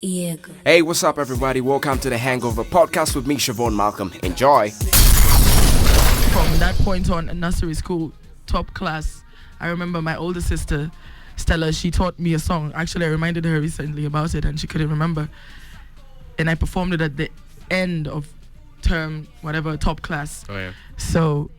Yeah. Hey, what's up, everybody? Welcome to the Hangover podcast with me, Shovon Malcolm. Enjoy. From that point on, in nursery school, top class, I remember my older sister, Stella, she taught me a song. Actually, I reminded her recently about it and she couldn't remember. And I performed it at the end of term, whatever, top class. Oh, yeah. So,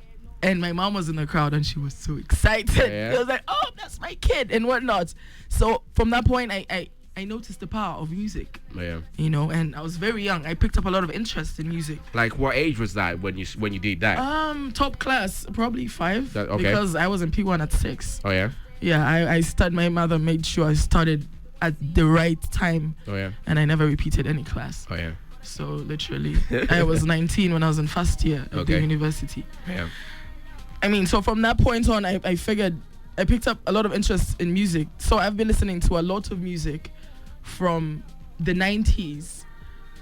and my mom was in the crowd and she was so excited. Yeah. It was like, oh, that's my kid and whatnot. So from that point, I noticed the power of music. Oh, yeah. You know, and I was very young. I picked up a lot of interest in music. Like, what age was that when you did that? Top class, probably 5. Okay. Because I was in P1 at 6. Oh, yeah? Yeah, I started, my mother made sure I started at the right time. Oh, yeah? And I never repeated any class. Oh, yeah? So literally, I was 19 when I was in first year of the university. Yeah. I mean, so from that point on, I figured I picked up a lot of interest in music. So I've been listening to a lot of music from the 90s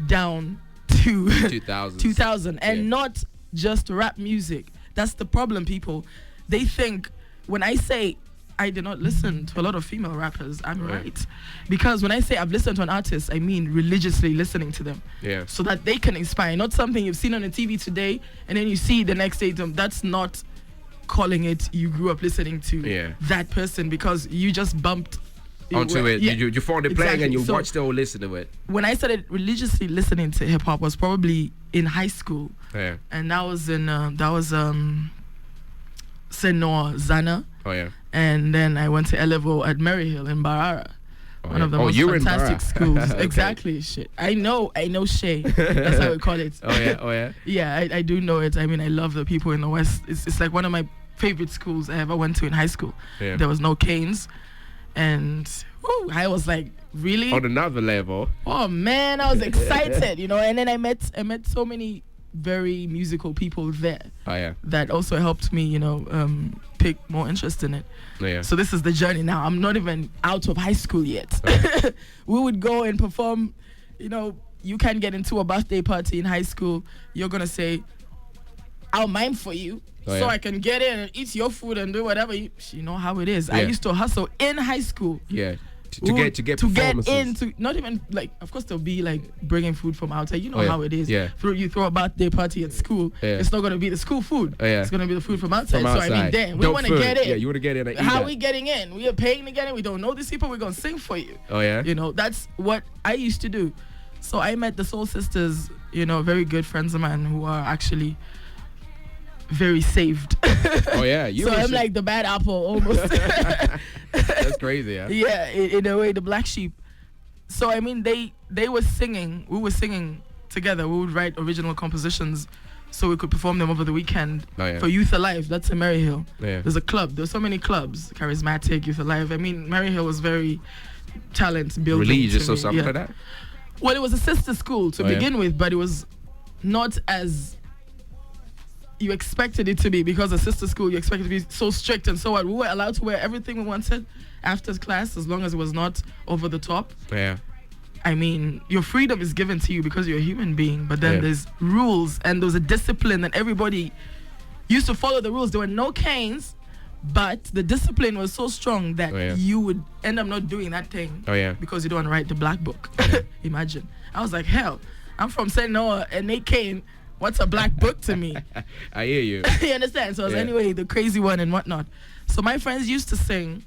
down to 2000 and not just rap music. That's the problem, people. They think when I say I did not listen to a lot of female rappers, I'm right. Because when I say I've listened to an artist, I mean religiously listening to them. Yeah. So that they can inspire, not something you've seen on the TV today and then you see the next day. That's not calling it you grew up listening to that person because you just bumped onto it. Yeah, you found it playing and you watched it or listened to it. When I started religiously listening to hip hop was probably in high school. Yeah. And that was in Senor Zana. Oh, yeah. And then I went to Elevo at Maryhill in Barara. One of the most fantastic schools. Okay. Exactly. Shit. I know Shay. That's how we call it. Oh, yeah? Yeah, I do know it. I mean, I love the people in the West. It's like one of my favorite schools I ever went to in high school. Yeah. There was no canes. And I was like, really? On another level. Oh, man, I was excited, you know. And then I met so many very musical people there. Oh, yeah. That also helped me, you know, pick more interest in it. Yeah. So this is the journey now. I'm not even out of high school yet. Oh. We would go and perform, you know, you can get into a birthday party in high school. You're going to say, I'll mime for you. So I can get in and eat your food and do whatever. You know how it is. Yeah. I used to hustle in high school. Yeah. To get into, not even like, of course there'll be like bringing food from outside. You know how it is. Yeah. You throw a birthday party at school. Yeah. It's not going to be the school food. It's going to be the food from outside. So I mean, damn, we want to get in. Yeah, you want to get in. How are we getting in? We are paying to get in. We don't know these people. We're going to sing for you. Oh, yeah? You know, that's what I used to do. So I met the Soul Sisters, you know, very good friends of mine who are actually very saved. Oh, yeah. So I'm like the bad apple almost. That's crazy, yeah? Yeah, in a way, the black sheep. So, I mean, they were singing. We were singing together. We would write original compositions so we could perform them over the weekend for Youth Alive. That's in Maryhill. Yeah. There's a club. There's so many clubs. Charismatic, Youth Alive. I mean, Maryhill was very talent building. Religious or something like that? Well, it was a sister school to begin with, but it was not as you expected it to be, because a sister school you expected to be so strict and so on. We were allowed to wear everything we wanted after class as long as it was not over the top. Yeah. I mean, your freedom is given to you because you're a human being, but then there's rules and there's a discipline, and everybody used to follow the rules. There were no canes, but the discipline was so strong that you would end up not doing that thing because you don't want to write the black book. Imagine. I was like, hell, I'm from St. Noah and they cane. What's a black book to me? I hear you. You understand? So I was anyway the crazy one and whatnot. So my friends used to sing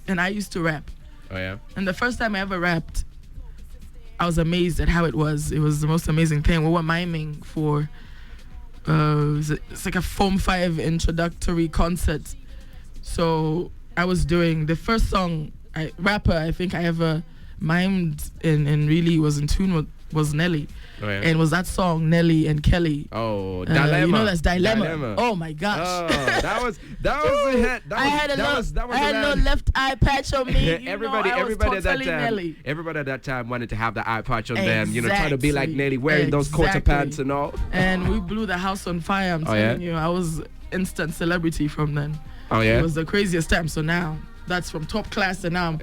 and I used to rap. Oh, yeah? And the first time I ever rapped, I was amazed at how it was. It was the most amazing thing. We were miming for, it's like a Form 5 introductory concert. So I was doing the first song, rapper I think I ever mimed and really was in tune with was Nelly. Oh, yeah. And was that song Nelly and Kelly? Oh, Dilemma. You know that's Dilemma. Oh my gosh. Oh, that was a hit. I had no left eye patch on me. Everybody at that time. Nelly. Everybody at that time wanted to have the eye patch on them. You know, trying to be like Nelly, wearing those quarter pants and all. And we blew the house on fire. I'm telling you, I was instant celebrity from then. Oh yeah. It was the craziest time. So now that's from top class and now I'm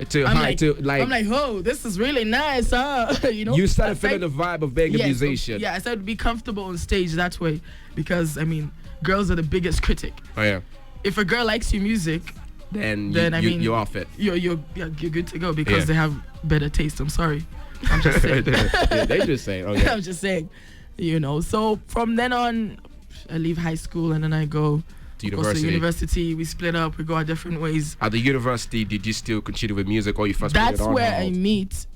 like, oh, this is really nice, huh? You know, you started feeling the vibe of being a musician. I started to be comfortable on stage that way because I mean, girls are the biggest critic. Oh yeah. If a girl likes your music, then I mean, you're off it. You're good to go because they have better taste. I'm sorry. I'm just saying. They just saying. Okay. I'm just saying. So from then on, I leave high school and then I go to university. We split up. We go our different ways. At the university, did you still continue with music, or you first? That's where I meet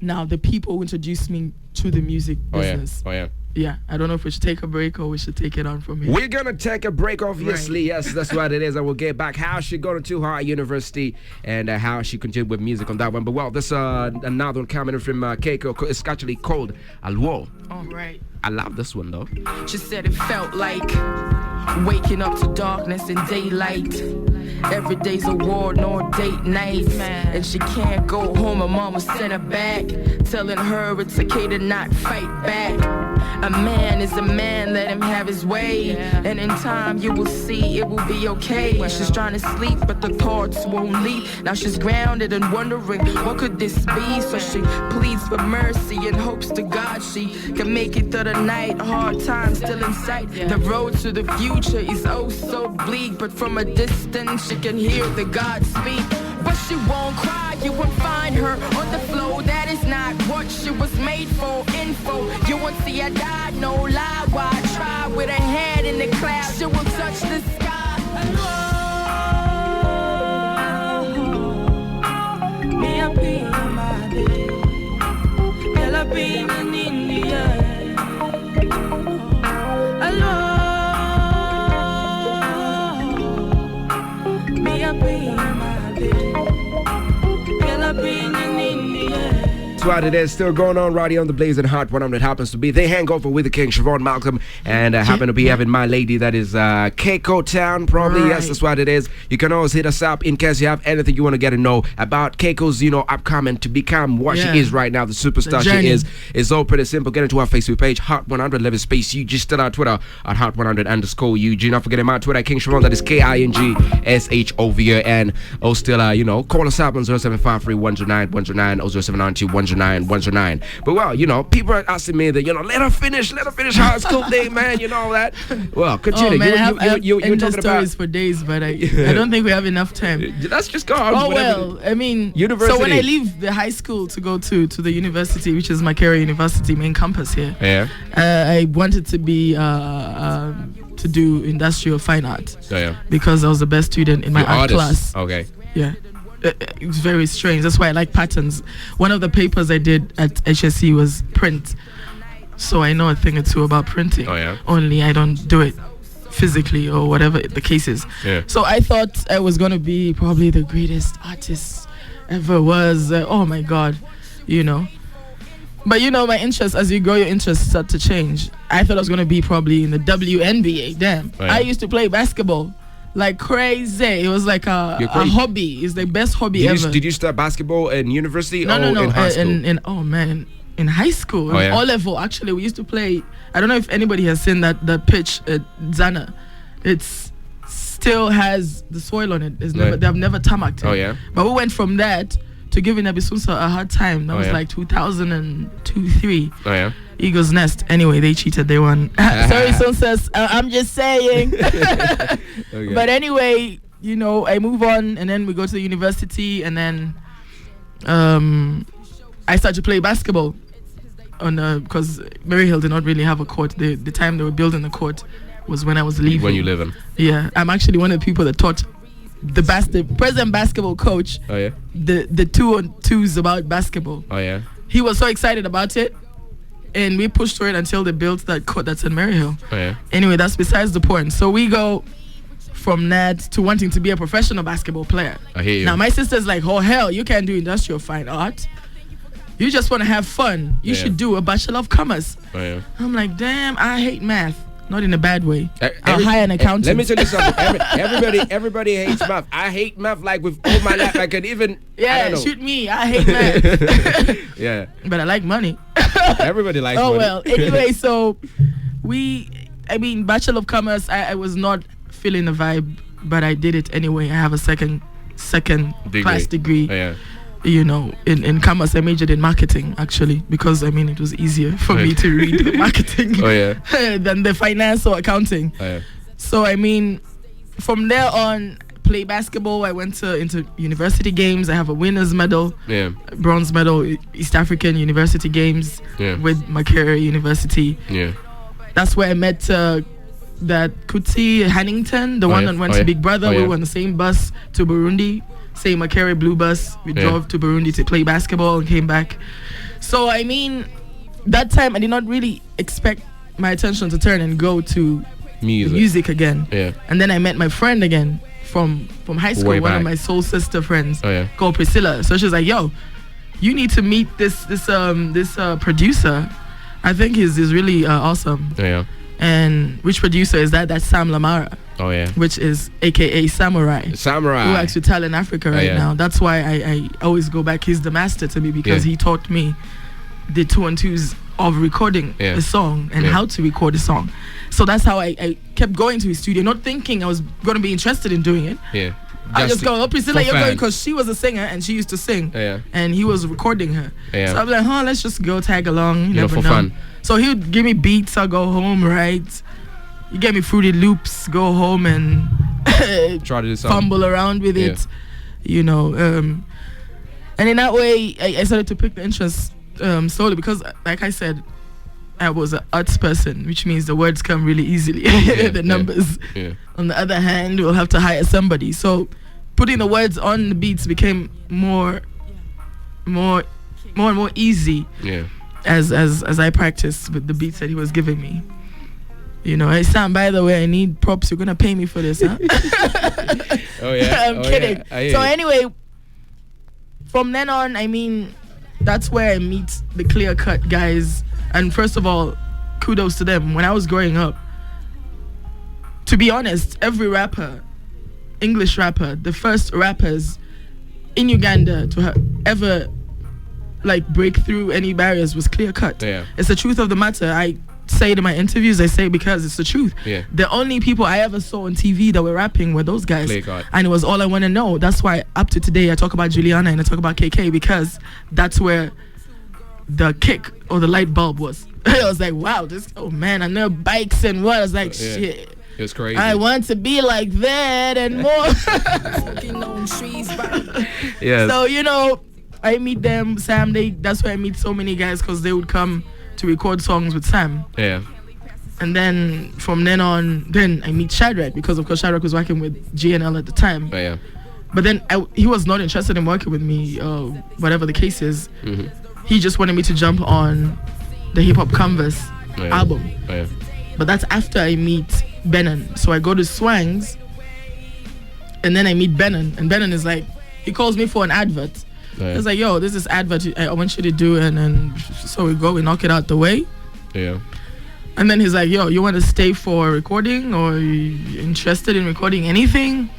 now the people who introduced me to the music business. Oh yeah. Yeah, I don't know if we should take a break or we should take it on from here. We're gonna take a break, obviously. Right. Yes, that's what it is. I will get back how she got into her university and how she continued with music on that one. But well, there's another one coming in from Keko. It's actually called Alwo. All right. I love this one though. She said it felt like waking up to darkness and daylight. Every day's a war, no date night. And she can't go home, her mama sent her back, telling her it's okay to not fight back. A man is a man, let him have his way. And in time you will see it will be okay. She's trying to sleep but the thoughts won't leave. Now she's grounded and wondering what could this be. So she pleads for mercy and hopes to God she can make it through the night. Hard times still in sight. The road to the future is oh so bleak, but from a distance she can hear the God speak. But she won't cry, you won't find her on the floor. That is not what she was made for. Info, you won't see her die, no lie. Why try with her head in the clouds? She will touch the sky. Me a be my day. Ella be in India. Me a be my day. Ella be in India. That's what it is. Still going on right here on the Blazing Hot 100. Happens to be the Hangover with the King, Shovon, Malcolm, and happen to be having my lady that is Keko Town, probably. Right. Yes, that's what it is. You can always hit us up in case you have anything you want to get to know about Keko's, upcoming to become what she is right now, the superstar she is. It's all pretty simple. Get into our Facebook page, Hot 100, Level Space UG. Still our Twitter at Hot 100_UG. Not forgetting my Twitter, King Shovon, that is KINGSHOVON. Oh, still, call us up on 0753 109 109 or 0792 109 109. But well, people are asking me that, let her finish high school thing, man, that. Well, continue. Oh, man, you talking stories for days, but I don't think we have enough time. That's just gone. Oh, well, I mean, university. So when I leave the high school to go to the university, which is Makerere University main campus here, I wanted to be to do industrial fine art because I was the best student in my art class. Okay. Yeah. It was very strange. That's why I like patterns. One of the papers I did at HSC was print, so I know a thing or two about printing. Only I don't do it physically or whatever the case is. So I thought I was gonna be probably the greatest artist ever was. Oh my God, But my interests, as you grow, your interests start to change. I thought I was gonna be probably in the WNBA. Damn, I used to play basketball like crazy. It was like a hobby. It's the best hobby ever. Did you start basketball in university or in high school? In high school. All level. Actually, we used to play. I don't know if anybody has seen the pitch at Zana. It's still has the soil on it. They have never tarmacked it. But we went from that to giving Abisunsa a hard time. That was like 2002-3. Eagles Nest. Anyway, they cheated. They won. Sorry, Sunsas. I'm just saying. But anyway, I move on, and then we go to the university, and then I start to play basketball because Maryhill did not really have a court. The time they were building the court was when I was leaving. When you living? Yeah, I'm actually one of the people that taught the present basketball coach. The 2-on-2s about basketball. He was so excited about it. And we pushed for it until they built that court that's in Maryhill. Anyway, that's besides the point. So we go from that to wanting to be a professional basketball player. I hear you. Now, my sister's like, oh, hell, you can't do industrial fine art. You just want to have fun. You should do a Bachelor of Commerce. I'm like, damn, I hate math. Not in a bad way. I'll hire an accountant. Let me tell you something. Everybody hates math. I hate math like with all my life. I could even. Yeah, shoot me. I hate math. But I like money. Everybody likes money. Oh, well. Anyway, so Bachelor of Commerce, I was not feeling the vibe, but I did it anyway. I have a second class degree. In commerce. I majored in marketing, actually, because it was easier for me to read the marketing than the finance or accounting. So from there on, play basketball. I went into university games. I have a winner's medal, bronze medal, East African University Games with Makerere University. Yeah. That's where I met that Kuti Hannington, the one that went to Big Brother. We were on the same bus to Burundi, same Makerere blue bus. We drove to Burundi to play basketball and came back. So, I mean, that time I did not really expect my attention to turn and go to music again. Yeah. And then I met my friend again from high school, one of my soul sister friends called Priscilla. So she was like, yo, you need to meet this producer. I think he's really awesome. Yeah. And which producer is that? That's Sam Lamara. Oh yeah. Which is AKA Samurai. Samurai. Who acts with Talent Africa right now. That's why I always go back. He's the master to me because he taught me the 2 and 2s of recording a song and how to record a song. So that's how I kept going to his studio, not thinking I was going to be interested in doing it. Yeah. I just go, oh, Priscilla, you're going, because she was a singer and she used to sing. Yeah. And he was recording her. Yeah. So I'm like, let's just go tag along. You never know. Fun. So he would give me beats, I'll go home, right? He gave me Fruity Loops, go home and try to do something. Fumble around with it, you know. And in that way, I started to pick the interest slowly because, like I said, I was an arts person, which means the words come really easily. The numbers. Yeah. On the other hand, we'll have to hire somebody. So putting the words on the beats became more and more easy. Yeah. As I practiced with the beats that he was giving me. You know, hey Sam, by the way, I need props. You're gonna pay me for this, huh? Oh yeah. I'm kidding. Yeah. So anyway, from then on, I mean, that's where I meet the Clear Cut guys. And first of all, kudos to them. When I was growing up, to be honest, every rapper, English rapper, the first rappers in Uganda to ever like break through any barriers was Clear Cut. Yeah. It's the truth of the matter. I say it in my interviews, I say it because it's the truth. Yeah. The only people I ever saw on TV that were rapping were those guys. And it was all I want to know. That's why up to today I talk about Juliana and I talk about KK, because that's where the kick or the light bulb was. I was like, wow, oh man, I know bikes and what. I was like, shit. It was crazy. I want to be like that and more. Yeah. So, you know, I meet them, Sam, that's why I meet so many guys, because they would come to record songs with Sam. Yeah. And then from then on, then I meet Shadrach, because of course Shadrach was working with GNL at the time. Oh, yeah. But then he was not interested in working with me, whatever the case is. Mm-hmm. He just wanted me to jump on the Hip Hop Canvas album. Oh, yeah. But that's after I meet Benon. So I go to Swangs, and then I meet Benon. And Benon is like, he calls me for an advert. Yeah. It's like, yo, this is advert I want you to do, and so we knock it out the way. Yeah. And then he's like, yo, you want to stay for recording, or are you interested in recording anything?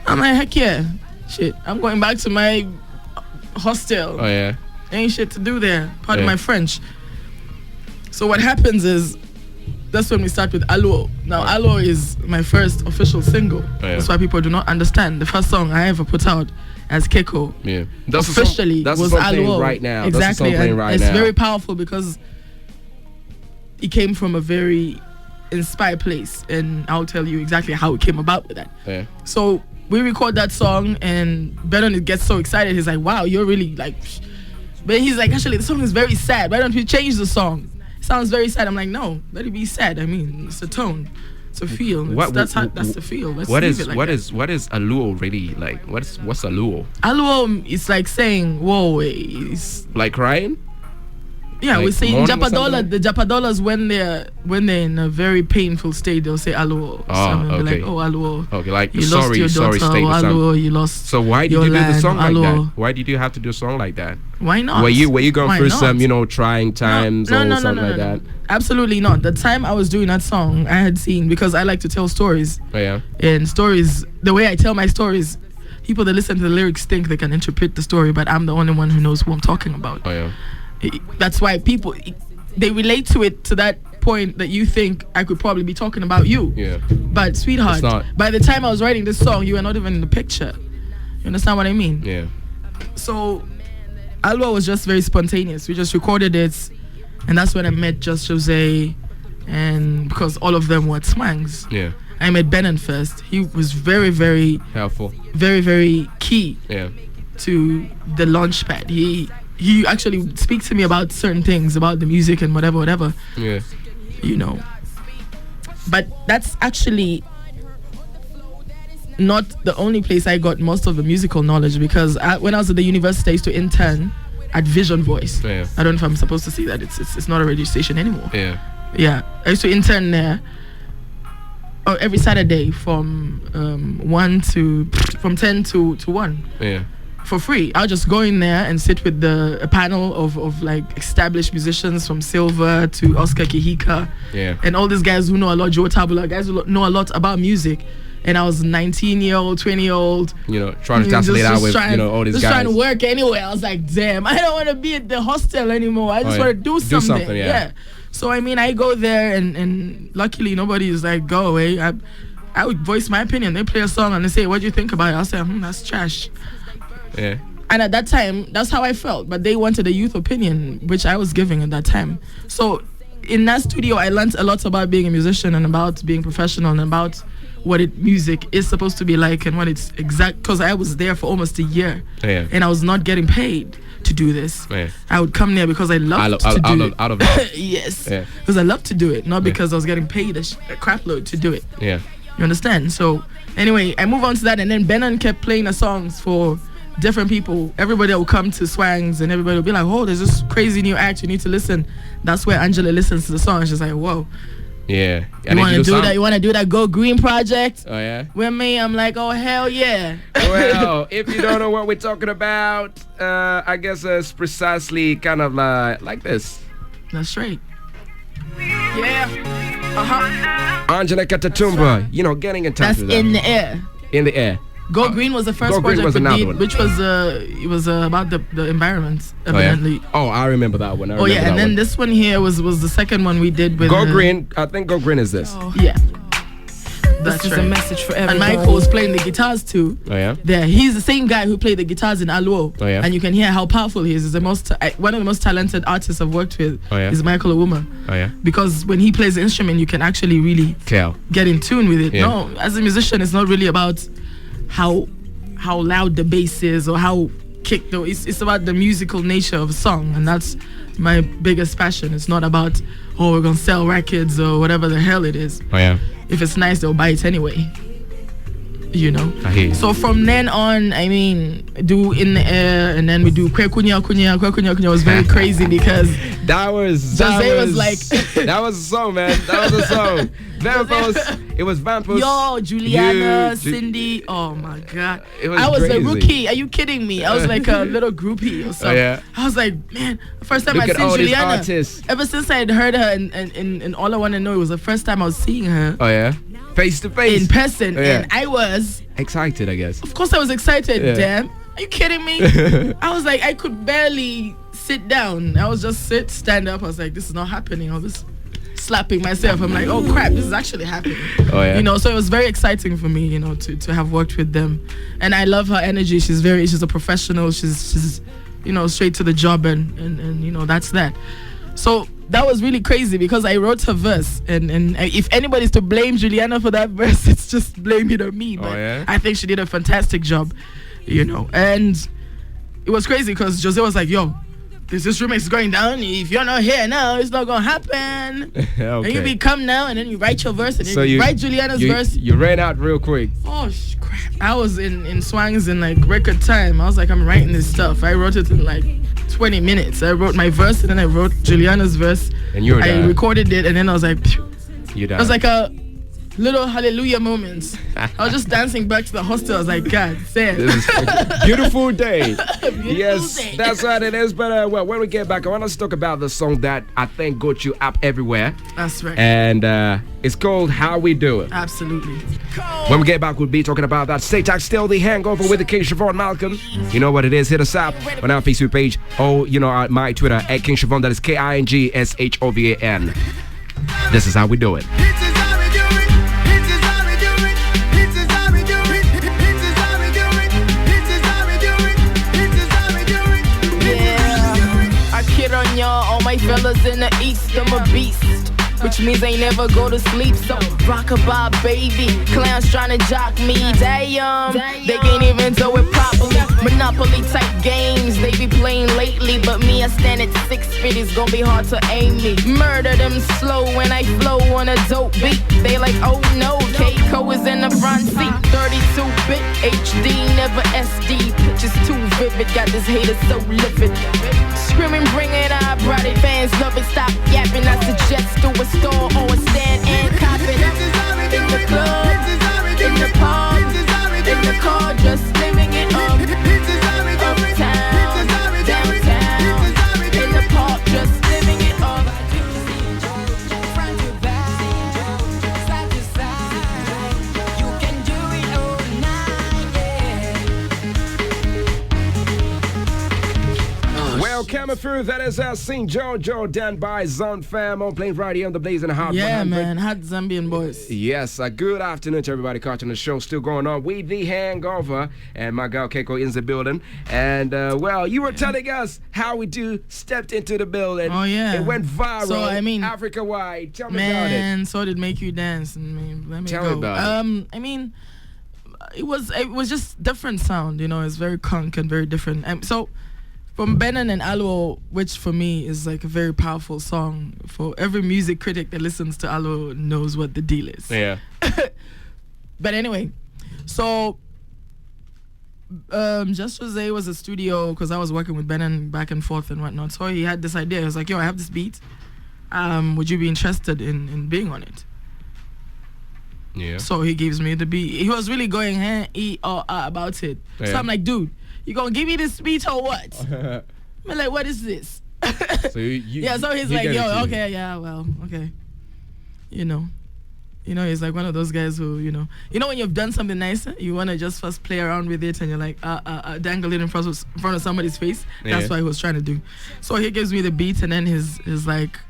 I'm like, heck yeah. Shit, I'm going back to my hostel. Oh yeah. Ain't shit to do there. Pardon my French. So what happens is, that's when we start with Aluo. Now, Aluo is my first official single. Oh, yeah. That's why people do not understand. The first song I ever put out as Keko officially was Aluo. Right now. Exactly. It's very powerful because it came from a very inspired place. And I'll tell you exactly how it came about with that. Yeah. So we record that song, and Benon gets so excited. He's like, wow, you're really like... But he's like, actually, the song is very sad. Why don't we change the song? It sounds very sad. I'm like, no, let it be sad. I mean, it's a tone, it's a feel. That's the feel. What is Aluo really like? What's Aluo? Aluo is like saying, whoa, it's like crying. Yeah, like we're saying Japadola. The Japadolas, when they're in a very painful state, they'll say Aluo. Oh, okay. Like, oh, Aluo. Okay, like you lost your daughter. Aluo, you lost. So why did you do the song like that? Why did you have to do a song like that? Why not? Were you going through some trying times or something like that? Absolutely not. The time I was doing that song, I had seen, because I like to tell stories. Oh yeah. And stories, the way I tell my stories, people that listen to the lyrics think they can interpret the story, but I'm the only one who knows who I'm talking about. Oh yeah. That's why people, they relate to it to that point that you think I could probably be talking about you. Yeah. But sweetheart, by the time I was writing this song, you were not even in the picture. You understand what I mean? Yeah. So Alwa was just very spontaneous. We just recorded it, and that's when I met Just Jose, and because all of them were Swangs. Yeah. I met Benon first. He was very, very helpful, very, very key yeah, to the launch pad. He actually would speak to me about certain things, about the music and whatever. Yeah. You know. But that's actually not the only place I got most of the musical knowledge, because when I was at the university, I used to intern at Vision Voice. Yeah. I don't know if I'm supposed to say that. It's not a radio station anymore. Yeah. Yeah. I used to intern there every Saturday from 10 to 1. Yeah. For free. I'll just go in there and sit with a panel of like established musicians from Silver to Oscar Kihika. Yeah. And all these guys who know a lot, Joe Tabula, guys who know a lot about music. And I was 19-year-old, 20-year-old. You know, trying to tackle it out with, all these guys. Just trying to work anyway. I was like, damn, I don't want to be at the hostel anymore. I just want to do something. Yeah. So, I mean, I go there and luckily nobody is like, go away. I would voice my opinion. They play a song and they say, what do you think about it? I'll say, that's trash. Yeah. And at that time, that's how I felt. But they wanted a youth opinion, which I was giving at that time. So in that studio, I learned a lot about being a musician and about being professional and about what music is supposed to be like and what it's exact. Because I was there for almost a year. Yeah. And I was not getting paid to do this. Yeah. I would come there because I loved to do it. Out of love. Yes. Yeah. Because I loved to do it, not because I was getting paid a crap load to do it. Yeah. You understand? So anyway, I move on to that, and then Benon kept playing the songs for different people. Everybody will come to Swangs and everybody will be like, oh, there's this crazy new act, you need to listen. That's where Angela listens to the song. She's like, whoa. Yeah. You want to do that? You want to do that Go Green project? Oh, yeah? With me? I'm like, oh, hell yeah. Well, if you don't know what we're talking about, I guess it's precisely kind of like this. That's right. Yeah. Uh-huh. Angela Katatumba, getting in touch That's with that. in the air. In the air. Go Green was the first project we did, which was it was about the environment, evidently. Oh, I remember that one. And then this one here was the second one we did with Go Green. I think Go Green is this. Yeah. That's this is right. a message for everybody. And Michael was playing the guitars too. Oh yeah. There, he's the same guy who played the guitars in Aluo. Oh yeah. And you can hear how powerful he is. He's one of the most talented artists I've worked with. Oh yeah. Is Michael Owuma. Oh yeah. Because when he plays the instrument, you can actually really get in tune with it. Yeah. No, as a musician, it's not really about how loud the bass is or how kick though. It's about the musical nature of a song, and that's my biggest passion. It's not about we're gonna sell records or whatever the hell it is. Oh yeah. If it's nice, they'll buy it anyway. I hear you. So from then on, I mean, do In the Air, and then we do Kwe Kunya Kunya. Kwe Kunya Kunya was very crazy because that was like that was a song, man. That was a song. Vampos. It was Vampos. Yo, Juliana, Cindy. Oh my God. I was crazy. a rookie. Are you kidding me? I was like a little groupie or something. Oh, yeah. I was like, man, first time Look I at seen all these Juliana. artists. Ever since I had heard her and all I want to know, it was the first time I was seeing her. Oh yeah. Face to face. In person. Oh, yeah. And I was excited, I guess. Of course I was excited, Yeah. damn. Are you kidding me? I was like, I could barely sit down. I was just stand up. I was like, this is not happening. I was slapping myself. I'm like, oh crap, this is actually happening. Oh yeah. So it was very exciting for me, to have worked with them. And I love her energy. She's a professional. She's straight to the job and that's that. So that was really crazy because I wrote her verse, and if anybody's to blame Juliana for that verse, it's just blame it on me. But yeah? I think she did a fantastic job, and it was crazy because Jose was like, yo, this remix going down. If you're not here now, it's not gonna happen. Okay. And you come now, and then you write your verse, and then So you write Juliana's verse. You ran out real quick. Oh crap! I was in Swangs in like record time. I was like, I'm writing this stuff. I wrote it in like 20 minutes. I wrote my verse, and then I wrote Juliana's verse. And you were I done. recorded it, and then I was like, phew. You done. It was like a little hallelujah moment. I was just dancing back to the hostel. I was like, God damn. This is a beautiful day. Beautiful Yes, day. that's what it is. But when we get back, I want us to talk about the song that I think got you up everywhere. That's right. And it's called How We Do It. Absolutely. When we get back, we'll be talking about that. Stay tight, still the Hangover with the King Shovon Malcolm. You know what it is. Hit us up on our Facebook page. Or, at my Twitter, at King Shovon. That is KINGSHOVAN. This is how we do it. All my fellas in the east, I'm a beast. which means they never go to sleep. So rockabye, baby. Clowns trying to jock me. Damn, they can't even do it properly. Monopoly type games they be playing lately, but me, I stand at 6 feet. It's gonna be hard to aim me. Murder them slow when I flow on a dope beat. They like, oh no, Keko is in the front seat. 32-bit HD, never SD. Pictures too vivid, got this hater so livid. Screaming, bring it on, brought it, fans love it. Stop yapping, I suggest to a store or a stand and cop it. In the club, in the pub, in the car, just living it up. Uptown, downtown, in the park, just living it up. Well, coming through, that is St. Joe, done by Zone Fam on Plains Radio on the Blazing Hot 100. Yeah, man, hot Zambian boys. Yes, good afternoon to everybody catching the show. Still going on with The Hangover, and my girl Keko in the building. And, well, you were telling us how we stepped into the building. Oh, yeah. It went viral, so, I mean, Africa-wide. Tell me about it. Man, so did Make You Dance. I mean, let me Tell go. me about it. I mean, it was just different sound, you know. It's very conk and very different. So from Benin and Aloe, which for me is like a very powerful song. For every music critic that listens to Aloe knows what the deal is. Yeah. But anyway, so Just Jose was a studio because I was working with Benin back and forth and whatnot. So he had this idea. He was like, yo, I have this beat. Would you be interested in being on it? Yeah. So he gives me the beat. He was really going about it. Yeah. So I'm like, dude, you gonna give me this beat or what? I'm like, what is this? So yeah, so he's like, yo, okay, yeah, well, okay. You know, he's like one of those guys who, you know when you've done something nice, you want to just first play around with it and you're like, dangle it in front of somebody's face. That's what he was trying to do. So he gives me the beat and then he's like,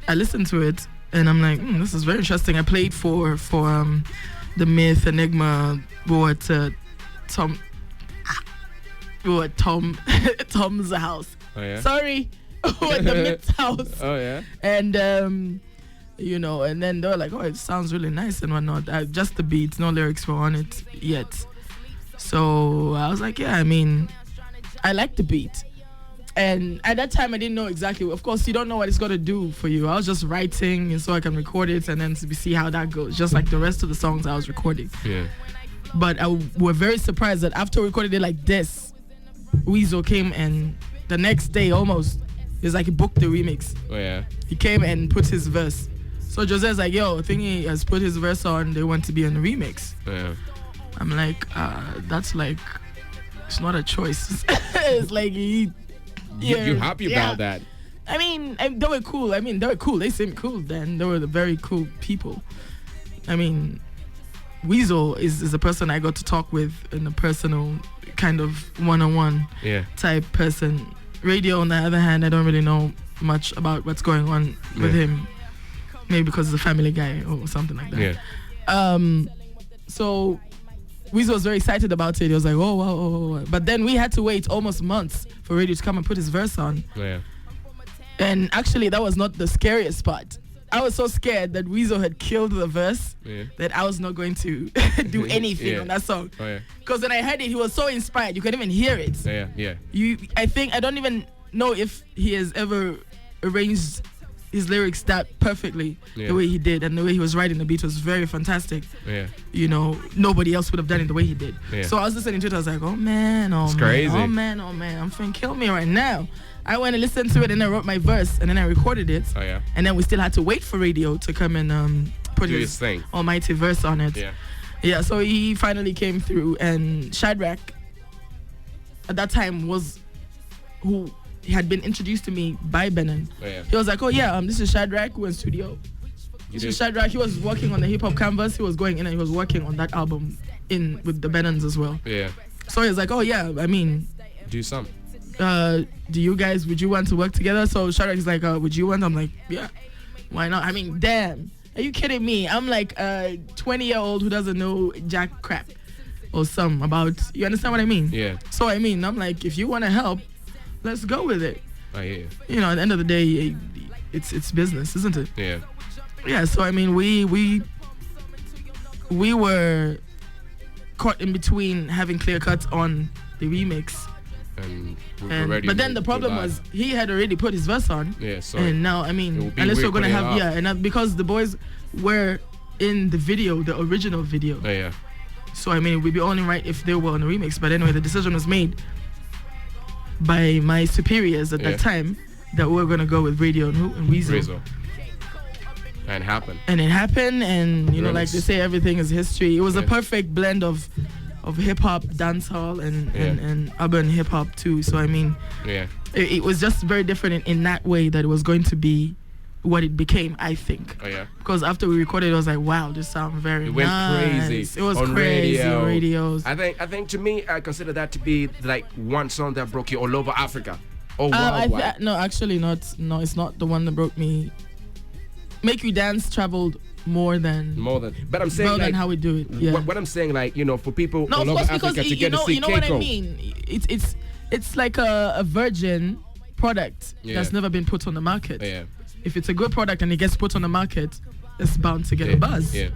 I listened to it and I'm like, this is very interesting. I played for the Myth, Enigma, Tom's house. Oh, yeah? Sorry. At the Myth's house. Oh, yeah? And, and then they were like, oh, it sounds really nice and whatnot. Just the beats, no lyrics were on it yet. So I was like, yeah, I mean, I like the beat. And at that time, I didn't know exactly. Of course, you don't know what it's going to do for you. I was just writing so I can record it and then to see how that goes. Just like the rest of the songs I was recording. Yeah. But I was very surprised that after recording it like this, Weasel came and the next day almost, it's like he booked the remix. Oh, yeah. He came and put his verse. So Jose's like, yo, Thingy has put his verse on. They want to be on the remix. Yeah. I'm like, that's like, it's not a choice. It's like, you happy about that? I mean, they were cool. They seemed cool then. They were the very cool people. I mean, Weasel is a person I got to talk with in a personal kind of one-on-one type person. Radio, on the other hand, I don't really know much about what's going on with him. Maybe because he's a family guy or something like that. Yeah. So Weasel was very excited about it. He was like, oh, wow. But then we had to wait almost months for Radio to come and put his verse on. Yeah. And actually, that was not the scariest part. I was so scared that Weasel had killed the verse that I was not going to do anything on that song. Oh, yeah. Because when I heard it, he was so inspired. You couldn't even hear it. Yeah. I don't even know if he has ever arranged his lyrics that perfectly the way he did, and the way he was writing the beat was very fantastic. Yeah. Nobody else would have done it the way he did. Yeah. So I was listening to it, I was like, oh man, crazy. I'm finna kill me right now. I went and listened to it and I wrote my verse and then I recorded it. Oh, yeah. And then we still had to wait for Radio to come and put his thing. almighty verse on it. Yeah, so he finally came through, and Shadrach at that time was who had been introduced to me by Benin. Oh, yeah. He was like, oh yeah, this is Shadrach, we're in studio. This is Shadrach. He was working on the hip hop canvas. He was going in and he was working on that album in with the Benins as well. Yeah. So he was like, oh yeah, I mean, do some. Would you want to work together? So Shadrach is like, would you want? I'm like, yeah, why not? I mean, damn, are you kidding me? I'm like a 20-year-old who doesn't know jack crap or some about, you understand what I mean? Yeah. So I mean, I'm like, if you want to help, let's go with it. I hear you. At the end of the day, it's business, isn't it? Yeah. Yeah. So I mean, we were caught in between having Clear Cut on the remix. But then the problem was he had already put his verse on. Yeah, so and now I mean, unless we're gonna have because the boys were in the video, the original video. Oh, yeah. So I mean, it would be only right if they were on the remix. But anyway, the decision was made by my superiors at that time that we were gonna go with Radio and Weasel. And happened. And it happened, and you know, like they say, everything is history. It was a perfect blend of hip hop, dancehall, and urban hip hop too. So I mean, it was just very different in that way that it was going to be what it became, I think. Oh yeah. Because after we recorded, it was like, wow, this sounds very nice. It went crazy. It was on crazy radios. I think to me, I consider that to be like one song that broke you all over Africa. Oh wow. No, actually not. No, it's not the one that broke me. Make You Dance traveled more than. But I'm saying more than how we do it. Yeah. What I'm saying, like, you know, for people all over Africa to get to see Keko. You know what I mean? It's like a virgin product that's never been put on the market. Yeah. If it's a good product and it gets put on the market, it's bound to get a buzz. Yeah.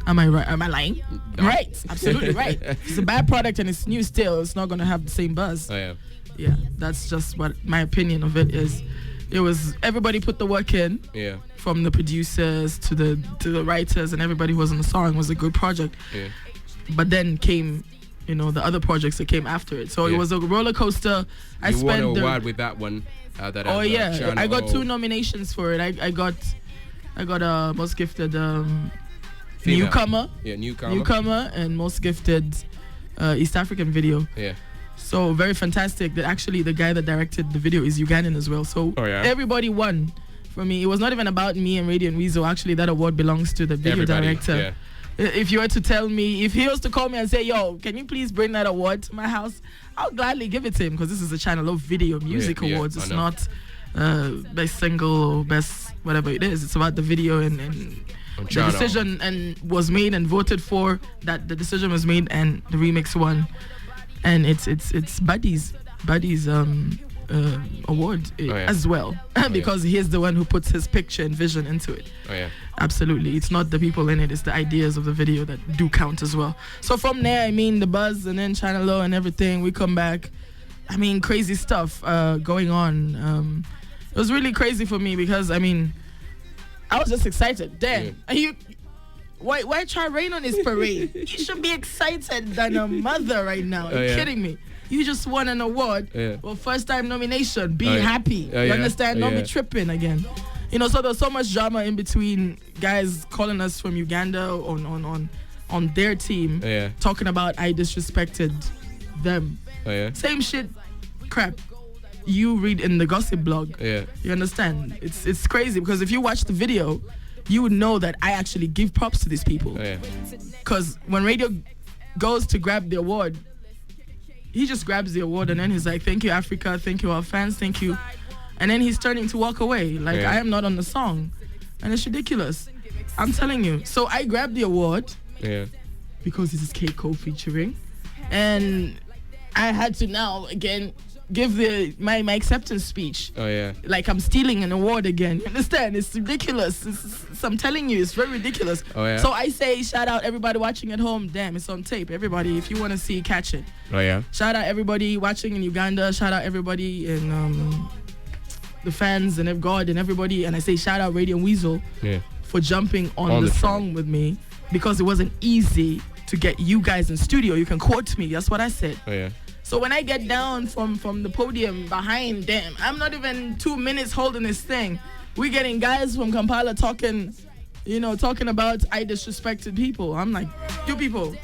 Am I right? Am I lying? No. Right. Absolutely right. If it's a bad product and it's new still, it's not going to have the same buzz. Oh, yeah. Yeah. That's just what my opinion of it is. It was everybody put the work in. Yeah. From the producers to the writers and everybody who was on the song. It was a good project. Yeah. But then came, you know, the other projects that came after it. So it was a roller coaster. You won an award with that one. I got 2 nominations for it. I got most gifted newcomer. Yeah, newcomer and most gifted East African video. Yeah. So very fantastic that actually the guy that directed the video is Ugandan as well. So everybody won for me. It was not even about me and Radio and Weasel. Actually, that award belongs to the video director. Yeah. If you were to tell me, if he was to call me and say, yo, can you please bring that award to my house, I'll gladly give it to him, because this is a channel of video music awards. It's not best single or best whatever it is. It's about the video and the decision and was made and voted for, that the decision was made and the remix won. And it's Buddy's award as well, because he's the one who puts his picture and vision into it. Oh yeah. Absolutely. It's not the people in it, it's the ideas of the video that do count as well. So from there, I mean, the buzz and then Channel O and everything, we come back. I mean, crazy stuff going on. It was really crazy for me because, I mean, I was just excited. Damn. Yeah. Why try rain on his parade? You should be excited than a mother right now. Are you kidding me? You just won an award. Yeah. Well, first time nomination. Be happy. You understand? Don't be tripping again. You know, so there's so much drama in between guys calling us from Uganda on their team, talking about I disrespected them. Same shit crap you read in the gossip blog. You understand? It's crazy, because if you watch the video, you would know that I actually give props to these people. Because when Radio goes to grab the award, he just grabs the award and then he's like, thank you, Africa, thank you, our fans, thank you. And then he's turning to walk away. Like, I am not on the song. And it's ridiculous. I'm telling you. So I grabbed the award. Because this is Keko featuring. And I had to now, again, give my acceptance speech. Like I'm stealing an award again. You understand? It's ridiculous. I'm telling you, it's very ridiculous. So I say, shout out everybody watching at home. Damn, it's on tape. Everybody, if you want to see, catch it. Shout out everybody watching in Uganda. Shout out everybody in the fans and God and everybody. And I say, shout out Radio and Weasel for jumping on the song with me, because it wasn't easy to get you guys in studio. You can quote me. That's what I said. So when I get down from the podium behind them, I'm not even 2 minutes holding this thing. We're getting guys from Kampala talking about I disrespected people. I'm like, you people,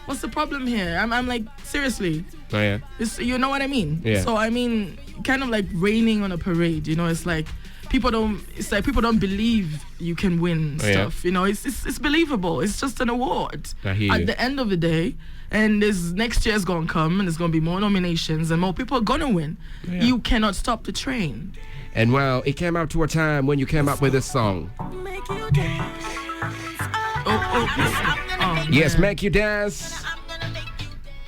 what's the problem here? I'm like, seriously. You know what I mean? So I mean, kind of like raining on a parade. You know, it's like people don't believe you can win stuff. You know, it's believable. It's just an award at the end of the day. And this next year's gonna come, and there's gonna be more nominations, and more people are gonna win. You cannot stop the train. And well, it came out to a time when you came up with this song. Yes, Make You Dance.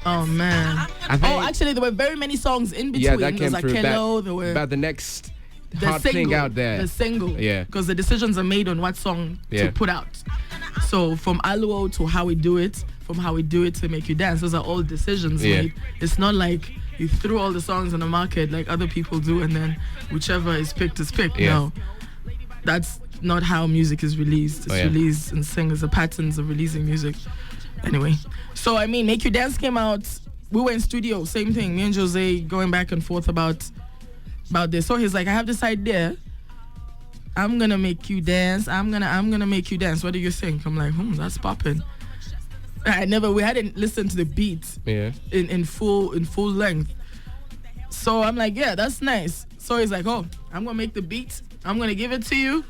Oh man. Actually, there were very many songs in between. Yeah, that came through. Keko, About the next hot thing out there. The single. Yeah. Because the decisions are made on what song to put out. So from Aluo to How We Do It, from How We Do It to Make You Dance, those are all decisions made. It's not like you threw all the songs on the market like other people do and then whichever is picked is picked. No. That's not how music is released. It's released and singers, the patterns of releasing music. Anyway, so I mean, Make You Dance came out. We were in studio, same thing. Me and Jose going back and forth about this. So he's like, I have this idea. I'm gonna make you dance. I'm gonna make you dance. What do you think? I'm like, that's popping. We hadn't listened to the beat in full length. So I'm like, yeah, that's nice. So he's like, I'm gonna make the beat. I'm gonna give it to you.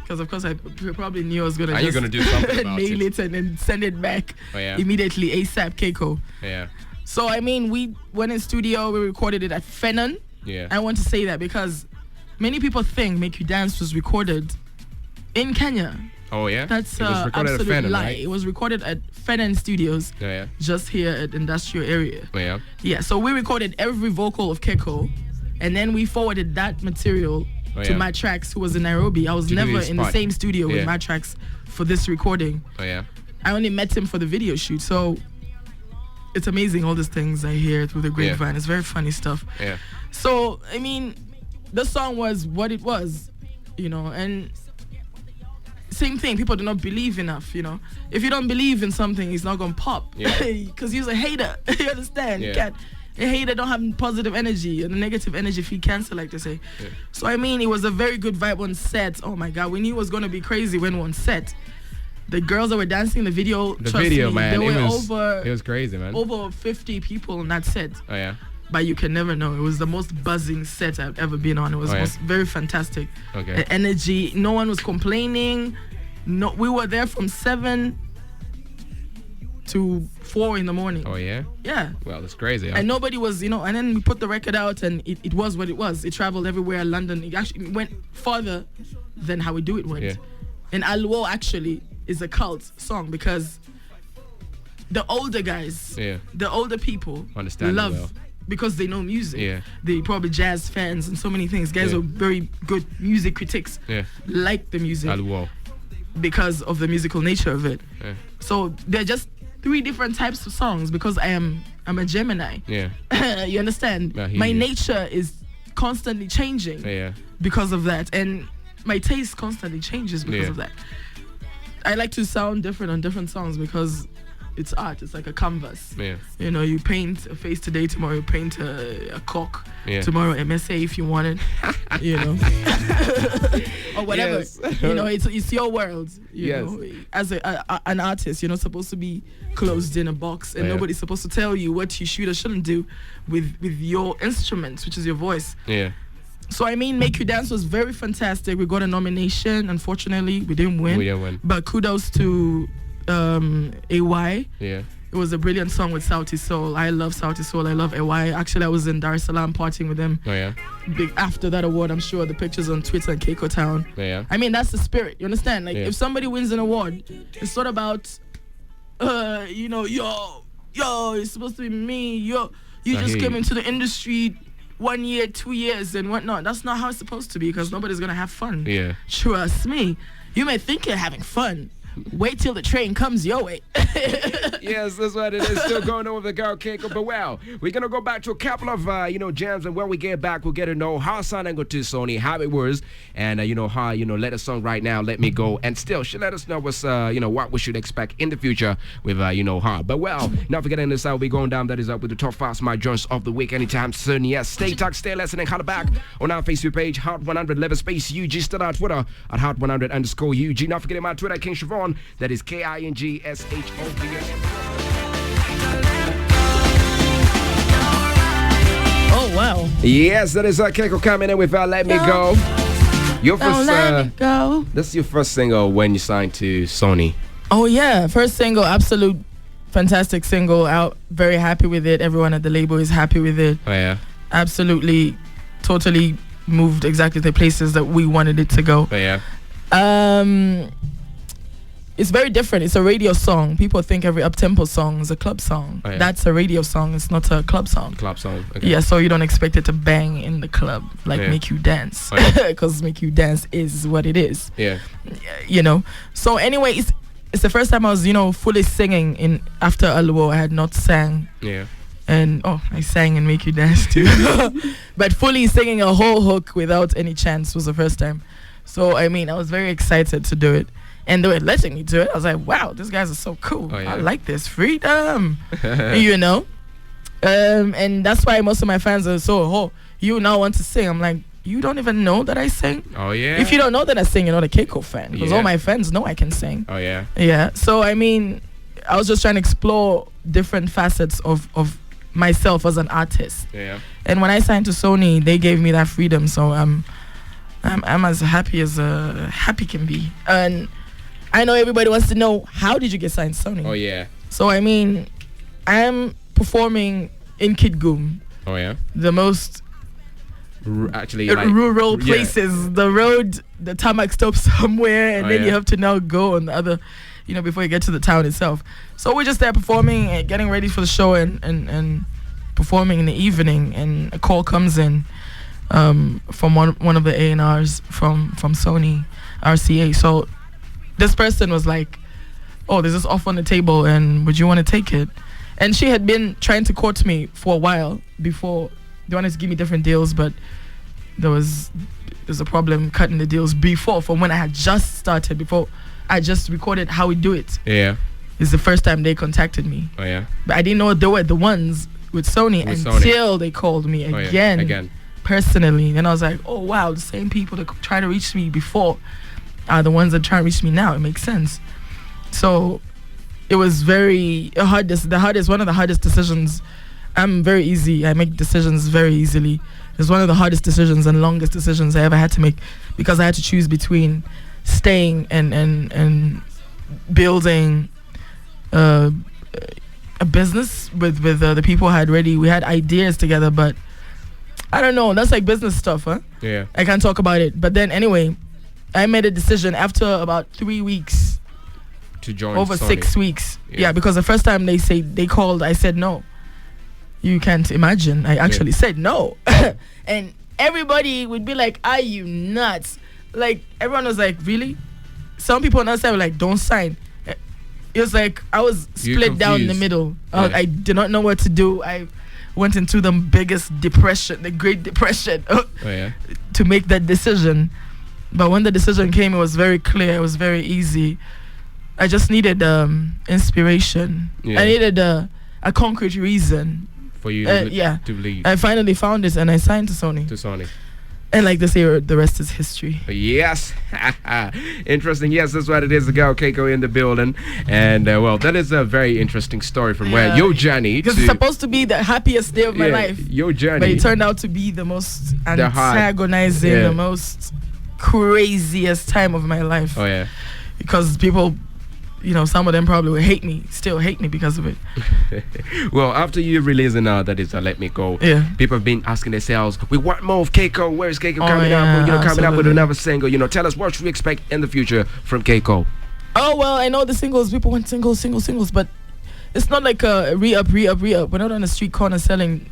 Because of course I probably knew I was gonna you're gonna do something about nail it and then send it back immediately ASAP Keko. So I mean, we went in studio, we recorded it at Fennon. I want to say that because many people think Make You Dance was recorded in Kenya. Oh yeah, that's it was recorded absolute at Fennon, lie. right? It was recorded at Fennon Studios, just here at industrial area. So we recorded every vocal of Keko, and then we forwarded that material to Matrax, who was in Nairobi. I was never in the same studio with Matrax for this recording. I only met him for the video shoot. So it's amazing, all these things I hear through the grapevine. It's very funny stuff. So I mean, the song was what it was, and same thing, people do not believe enough, if you don't believe in something, it's not gonna pop, because you're a hater. You understand? You can't. A hater don't have positive energy, and the negative energy feed cancer, like they say. So I mean, it was a very good vibe on set. Oh my god, we knew it was gonna be crazy when on set. The girls that were dancing in the video, man, it was crazy, man. Over 50 people on that set. But you can never know. It was the most buzzing set I've ever been on. It was very fantastic. The energy, no one was complaining. No, we were there from 7 to 4 in the morning. Yeah. Well, that's crazy. And nobody was, and then we put the record out and it was what it was. It traveled everywhere, London. It actually went farther than How We Do It went. And Aluo actually is a cult song because the older guys, the older people love because they know music. They probably jazz fans and so many things. Guys are very good music critics. Like the music. Aluo. Because of the musical nature of it. So they're just 3 different types of songs because I'm a Gemini. You understand? My nature is constantly changing because of that, and my taste constantly changes because of that. I like to sound different on different songs because it's art. It's like a canvas. You paint a face today, tomorrow you paint a cock, tomorrow MSA if you want it, or whatever. It's your world. You know, as an artist, you're not supposed to be closed in a box, and nobody's supposed to tell you what you should or shouldn't do with your instruments, which is your voice. So I mean, Make You Dance was very fantastic. We got a nomination. Unfortunately, we didn't win. But kudos to AY. It was a brilliant song with Sauti Soul. I love Sauti Soul. I love AY. Actually, I was in Dar es Salaam partying with them. After that award, I'm sure the pictures on Twitter and Keko Town. I mean, that's the spirit. You understand? Like, if somebody wins an award, it's not about, yo, it's supposed to be me. You just came into the industry 1 year, 2 years, and whatnot. That's not how it's supposed to be because nobody's gonna have fun. Trust me. You may think you're having fun. Wait till the train comes your way. Yes, that's what it is. Still going on with the girl Keko. But well, we're gonna go back to a couple of jams, and when we get back, we'll get to know how Sana go to Sony, how it was, and how let a song right now, Let Me Go, and still she let us know what's what we should expect in the future with her. But well, not forgetting this out, we're going down. That is up with the top 5 smart joints of the week anytime soon. Yes, stay tucked, stay listening. Holla back on our Facebook page, Hot 100 level space UG. Still on Twitter at Hot 100 _ UG. Not forgetting my Twitter, King Shovon. That is KINGSHOVN. Oh wow! Yes, that is Keko coming in with Let Me Go. Your first, let me go. This is your first single when you signed to Sony. Oh yeah, first single, absolute fantastic single out. Very happy with it. Everyone at the label is happy with it. Oh yeah, absolutely, totally moved exactly the places that we wanted it to go. Oh yeah. it's very different. It's a radio song. People think every up-tempo song is a club song. Oh, yeah. That's a radio song. It's not a club song. Club song. Okay. Yeah, so you don't expect it to bang in the club, like make you dance. Because make you dance is what it is. Yeah. You know. So anyway, it's the first time I was, fully singing in after Aluo. I had not sang. Yeah. And I sang and make you dance too. But fully singing a whole hook without any chance was the first time. So I mean, I was very excited to do it. And they were letting me do it. I was like, wow, these guys are so cool. I like this freedom. And that's why most of my fans are so, you now want to sing. I'm like, you don't even know that I sing? Oh, yeah. If you don't know that I sing, you're not a Keko fan. Because all my fans know I can sing. Oh, yeah. Yeah. So, I mean, I was just trying to explore different facets of myself as an artist. Yeah. And when I signed to Sony, they gave me that freedom. So I'm as happy as happy can be. And I know everybody wants to know, how did you get signed to Sony? Oh, yeah. So, I mean, I'm performing in Kitgum. Oh, yeah. The most rural places. The road, the tarmac stops somewhere, and then you have to now go on the other, before you get to the town itself. So we're just there performing and getting ready for the show and performing in the evening, and a call comes in from one of the A&Rs from Sony RCA. So this person was like, oh, there's this off on the table, and would you want to take it? And she had been trying to court me for a while before. They wanted to give me different deals, but there's a problem cutting the deals before, from when I had just started, before I just recorded How We Do It. Yeah. It's the first time they contacted me. Oh, yeah. But I didn't know they were the ones with Sony until they called me again. Personally. And I was like, oh, wow, the same people that tried to reach me before are the ones that try to reach me now. It makes sense. So it was one of the hardest decisions. I'm very easy. I make decisions very easily. It's one of the hardest decisions and longest decisions I ever had to make, because I had to choose between staying and building a business with the people we had ideas together, but I don't know, that's like business stuff, huh? Yeah. I can't talk about it. But then anyway, I made a decision after about 3 weeks to join over Sony. 6 weeks. Yeah, because the first time they called, I said no. You can't imagine. I actually said no. And everybody would be like, are you nuts? Like, everyone was like, really? Some people on the side were like, don't sign. It was like I was split down in the middle. I did not know what to do. I went into the biggest depression, the Great Depression, to make that decision. But when the decision came, it was very clear. It was very easy. I just needed inspiration. I needed a concrete reason for you to believe. I finally found it, and I signed to Sony. And like they say, the rest is history. Yes. Interesting. Yes, that's what it is. The girl Keko in the building. And, that is a very interesting story from where your journey. Because it's supposed to be the happiest day of my life. Your journey. But it turned out to be the most antagonizing, the most craziest time of my life. Oh, yeah. Because people, some of them probably will still hate me because of it. Well, after you releasing that is Let Me Go, people have been asking themselves, we want more of Keko. Where is Keko coming up? Coming up with another single. Tell us, what should we expect in the future from Keko? Oh, well, I know the singles. People want singles, but it's not like a re-up. We're not on the street corner selling,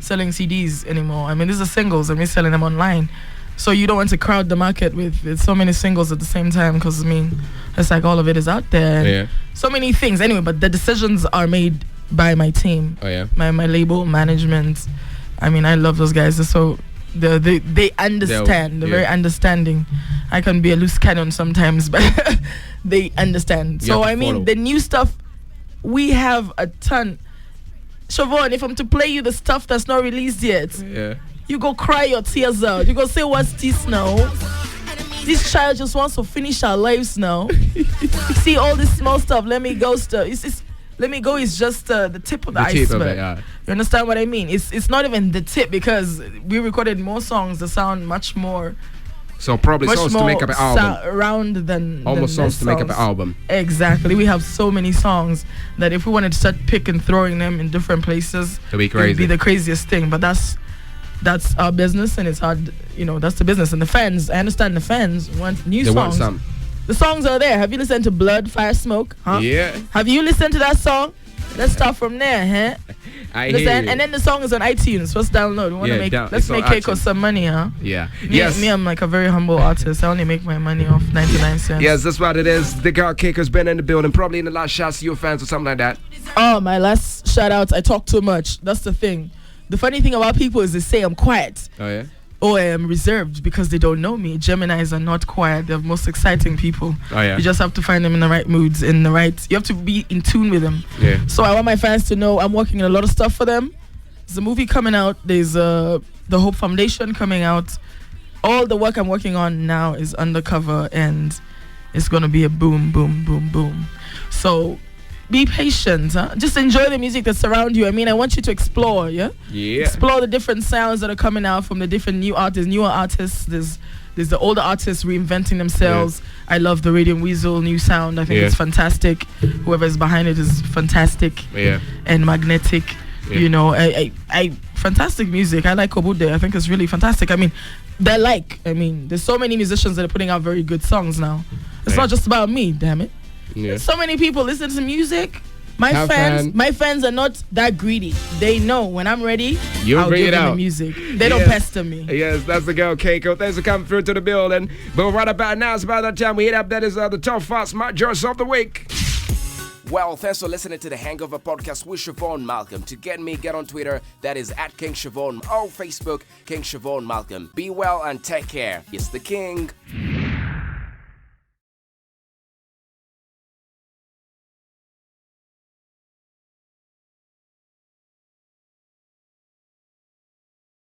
selling CDs anymore. I mean, these are singles, and we're selling them online. So you don't want to crowd the market with so many singles at the same time, because, I mean, it's like all of it is out there. So many things. Anyway, but the decisions are made by my team. Oh, yeah. My label, management. I mean, I love those guys. So they understand. They're very understanding. I can be a loose cannon sometimes, but they understand. So, I mean, the new stuff, we have a ton. Shovon, if I'm to play you the stuff that's not released yet, you go cry your tears out. You go say, what's this now? This child just wants to finish our lives now. See all this small stuff. Let Me Go stuff. Let Me Go is just the tip of the iceberg. You understand what I mean? It's not even the tip, because we recorded more songs that sound much more. So probably songs to make up an album. Round than almost songs to make up an album. Exactly. We have so many songs that if we wanted to start throwing them in different places, it'd be crazy. It'd be the craziest thing. But that's our business, and it's hard. That's the business. And the fans, I understand the fans want new songs. The songs are there. Have you listened to Blood, Fire, Smoke? Huh? Yeah. Have you listened to that song? Let's start from there, huh? I hear you. And then the song is on iTunes. Let's download. We want to let's make Keko some money, huh? Yeah. Me, I'm like a very humble artist. I only make my money off 99 cents. Yes, that's what it is. The girl Keko's been in the building. Probably in the last shots to your fans or something like that. Oh, my last shout outs. I talk too much. That's the thing. The funny thing about people is they say I'm quiet. Oh, yeah? Or I am reserved because they don't know me. Geminis are not quiet. They're the most exciting people. Oh, yeah. You just have to find them in the right moods, you have to be in tune with them. Yeah. So I want my fans to know I'm working on a lot of stuff for them. There's a movie coming out. There's the Hope Foundation coming out. All the work I'm working on now is undercover, and it's going to be a boom, boom, boom, boom. So be patient. Huh? Just enjoy the music that's around you. I mean, I want you to explore, yeah? Yeah. Explore the different sounds that are coming out from the different newer artists. There's the older artists reinventing themselves. Yeah. I love the Radiant Weasel new sound. I think it's fantastic. Whoever's behind it is fantastic and magnetic. Yeah. You know, I fantastic music. I like Obude. I think it's really fantastic. I mean, there's so many musicians that are putting out very good songs now. It's not just about me, damn it. Yeah. So many people listen to music. My fans are not that greedy. They know when I'm ready, I'll give them the music. They don't pester me. Yes, that's the girl, Keko. Thanks for coming through to the building. But right about now, it's about that time we hit up. That is the top 5 smart jars of the week. Well, thanks for listening to the Hangover podcast with Shovon Malcolm. To get on Twitter, that is at King Shovon, or Facebook, King Shovon Malcolm. Be well and take care. It's the King.